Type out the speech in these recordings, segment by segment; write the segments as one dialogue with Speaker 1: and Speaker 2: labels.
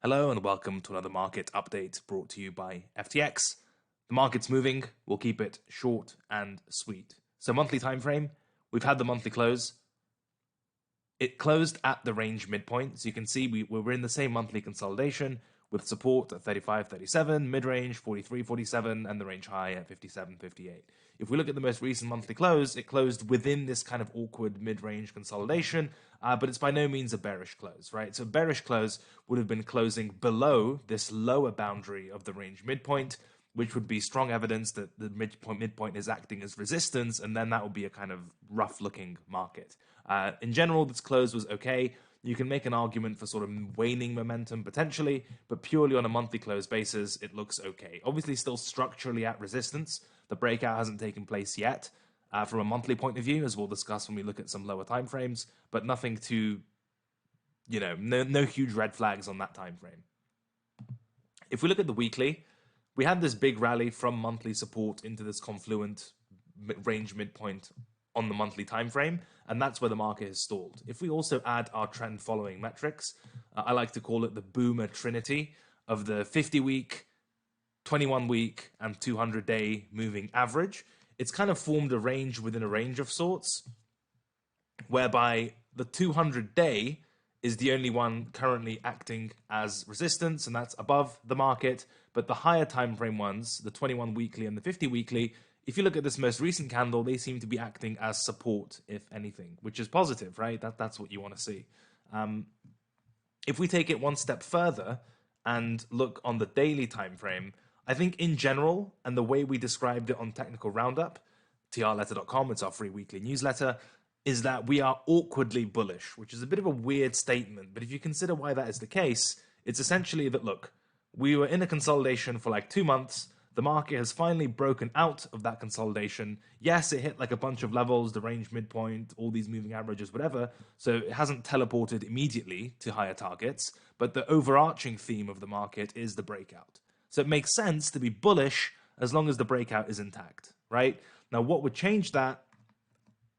Speaker 1: Hello and welcome to another market update brought to you by FTX. The market's moving, we'll keep it short and sweet. So monthly time frame, we've had the monthly close. It closed at the range midpoint, so you can see we're in the same monthly consolidation with support at 35.37, mid-range 43.47, and the range high at 57.58. If we look at the most recent monthly close, it closed within this kind of awkward mid-range consolidation, but it's by no means a bearish close, right? So bearish close would have been closing below this lower boundary of the range midpoint, which would be strong evidence that the midpoint is acting as resistance, and then that would be a kind of rough-looking market. In general, this close was okay. You can make an argument for sort of waning momentum potentially, but purely on a monthly close basis, it looks okay. Obviously, still structurally at resistance. The breakout hasn't taken place yet from a monthly point of view, as we'll discuss when we look at some lower time frames, but nothing to, no huge red flags on that time frame. If we look at the weekly, we had this big rally from monthly support into this confluent range midpoint on the monthly time frame, and that's where the market has stalled. If we also add our trend following metrics, I like to call it the boomer trinity of the 50-week, 21-week, and 200-day moving average. It's kind of formed a range within a range of sorts, whereby the 200-day is the only one currently acting as resistance, and that's above the market. But the higher time frame ones, the 21 weekly and the 50 weekly, if you look at this most recent candle, they seem to be acting as support, if anything, which is positive, right? That's what you want to see. If we take it one step further and look on the daily time frame, I think in general, and the way we described it on Technical Roundup, trletter.com, it's our free weekly newsletter, is that we are awkwardly bullish, which is a bit of a weird statement. But if you consider why that is the case, it's essentially that, look, we were in a consolidation for like 2 months. The market has finally broken out of that consolidation. Yes, it hit like a bunch of levels, the range midpoint, all these moving averages, whatever. So it hasn't teleported immediately to higher targets. But the overarching theme of the market is the breakout. So it makes sense to be bullish as long as the breakout is intact, right? Now, what would change that?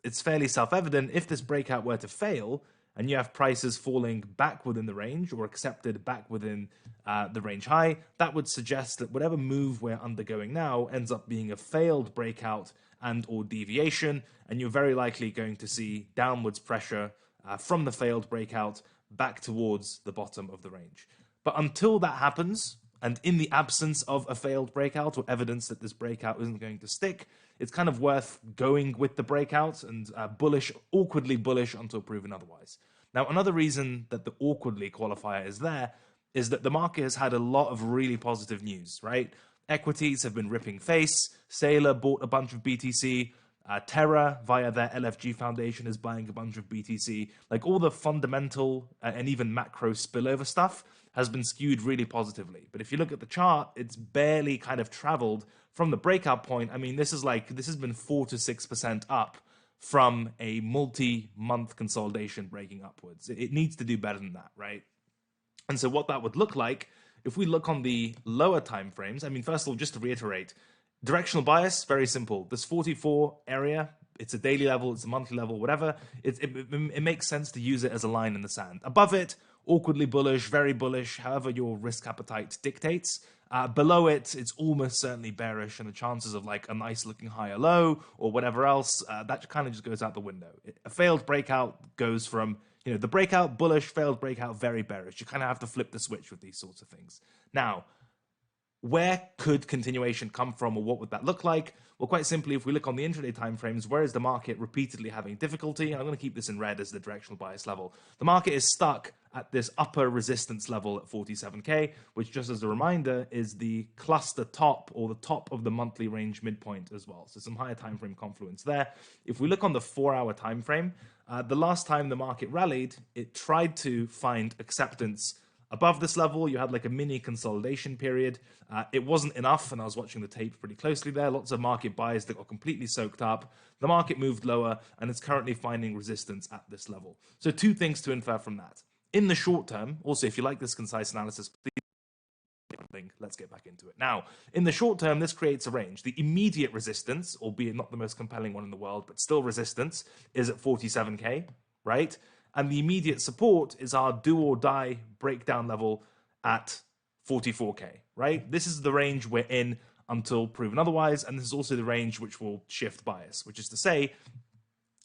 Speaker 1: It's fairly self-evident. If this breakout were to fail and you have prices falling back within the range or accepted back within the range high, that would suggest that whatever move we're undergoing now ends up being a failed breakout and or deviation, and you're very likely going to see downwards pressure from the failed breakout back towards the bottom of the range. But until that happens, and in the absence of a failed breakout or evidence that this breakout isn't going to stick, it's kind of worth going with the breakout and awkwardly bullish until proven otherwise. Now, another reason that the awkwardly qualifier is there is that the market has had a lot of really positive news, right? Equities have been ripping face. Saylor bought a bunch of BTC. Terra, via their LFG foundation, is buying a bunch of BTC. Like all the fundamental and even macro spillover stuff has been skewed really positively. But if you look at the chart, it's barely kind of traveled from the breakout point. I mean, this has been 4 to 6% up from a multi-month consolidation breaking upwards. It needs to do better than that, right? And so what that would look like, if we look on the lower time frames, I mean, first of all, just to reiterate, directional bias, very simple. This 44 area, it's a daily level, it's a monthly level, whatever. It makes sense to use it as a line in the sand. Above it, awkwardly bullish, very bullish, however your risk appetite dictates. Below it, it's almost certainly bearish, and the chances of like a nice looking higher low or whatever else, that kind of just goes out the window. A failed breakout goes from, the breakout, bullish, failed breakout, very bearish. You kind of have to flip the switch with these sorts of things. Now, where could continuation come from, or what would that look like? Well, quite simply, if we look on the intraday timeframes, where is the market repeatedly having difficulty? And I'm going to keep this in red as the directional bias level. The market is stuck at this upper resistance level at 47K, which, just as a reminder, is the cluster top or the top of the monthly range midpoint as well. So some higher time frame confluence there. If we look on the 4-hour time frame, the last time the market rallied, it tried to find acceptance above this level. You had like a mini consolidation period. It wasn't enough, and I was watching the tape pretty closely there. Lots of market buys that got completely soaked up. The market moved lower, and it's currently finding resistance at this level. So 2 things to infer from that. In the short term, also, if you like this concise analysis, please, let's get back into it. Now, in the short term, this creates a range. The immediate resistance, albeit not the most compelling one in the world, but still resistance, is at 47K, right? And the immediate support is our do or die breakdown level at 44K, right? This is the range we're in until proven otherwise, and this is also the range which will shift bias, which is to say,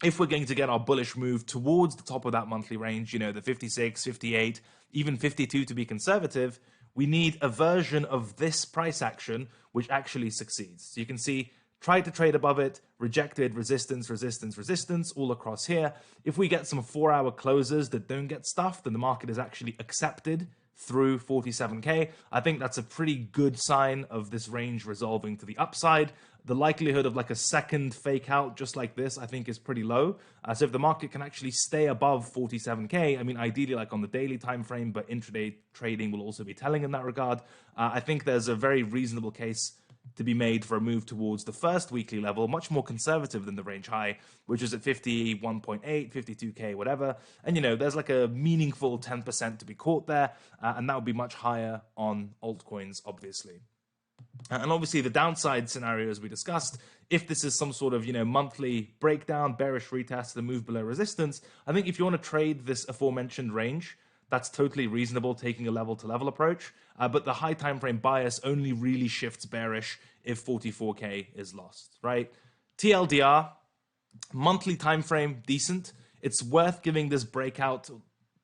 Speaker 1: if we're going to get our bullish move towards the top of that monthly range, the 56, 58, even 52 to be conservative, we need a version of this price action which actually succeeds. So you can see, tried to trade above it, rejected, resistance, resistance, resistance, all across here. If we get some 4-hour closers that don't get stuffed, then the market is actually accepted through 47K. I think that's a pretty good sign of this range resolving to the upside. The likelihood of like a second fake out just like this, I think, is pretty low. So if the market can actually stay above 47K, I mean, ideally like on the daily time frame, but intraday trading will also be telling in that regard. I think there's a very reasonable case to be made for a move towards the first weekly level, much more conservative than the range high, which is at 51.8, 52K, whatever. And, there's like a meaningful 10% to be caught there, and that would be much higher on altcoins, obviously. And obviously the downside scenario, as we discussed, if this is some sort of, monthly breakdown, bearish retest, the move below resistance, I think if you want to trade this aforementioned range, that's totally reasonable, taking a level-to-level approach. But the high time frame bias only really shifts bearish if 44K is lost, right? TLDR, monthly time frame, decent. It's worth giving this breakout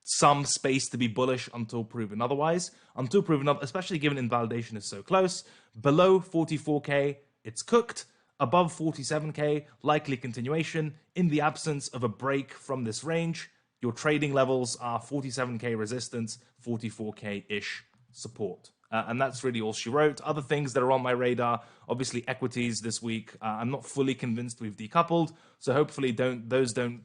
Speaker 1: some space to be bullish until proven otherwise. Until proven up, especially given invalidation is so close. Below 44K, it's cooked. Above 47K, likely continuation. In the absence of a break from this range, your trading levels are 47K resistance, 44K-ish support. And that's really all she wrote. Other things that are on my radar, obviously equities this week. I'm not fully convinced we've decoupled, so hopefully those don't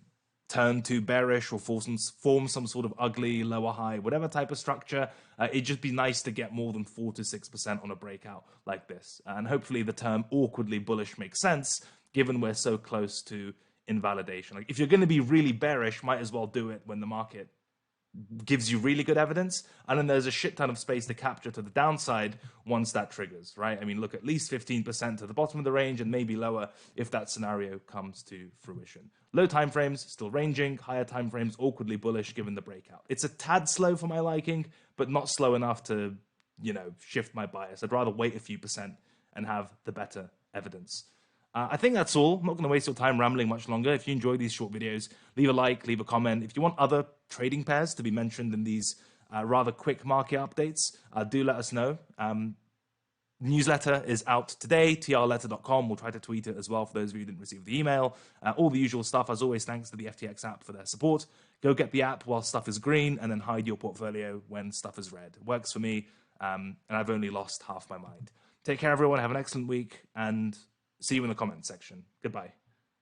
Speaker 1: turn too bearish or form some sort of ugly lower high, whatever type of structure. It'd just be nice to get more than 4 to 6% on a breakout like this. And hopefully the term awkwardly bullish makes sense, given we're so close to invalidation. Like if you're going to be really bearish, might as well do it when the market gives you really good evidence, and then there's a shit ton of space to capture to the downside once that triggers, right? I mean, look, at least 15% to the bottom of the range and maybe lower if that scenario comes to fruition. Low time frames still ranging, higher time frames awkwardly bullish given the breakout. It's a tad slow for my liking, but not slow enough to, shift my bias. I'd rather wait a few percent and have the better evidence. I think that's all. I'm not going to waste your time rambling much longer. If you enjoy these short videos, leave a like, leave a comment. If you want other trading pairs to be mentioned in these rather quick market updates, do let us know. Newsletter is out today, trletter.com. We'll try to tweet it as well for those of you who didn't receive the email. All the usual stuff. As always, thanks to the FTX app for their support. Go get the app while stuff is green and then hide your portfolio when stuff is red. It works for me, and I've only lost half my mind. Take care, everyone. Have an excellent week, and see you in the comments section. Goodbye.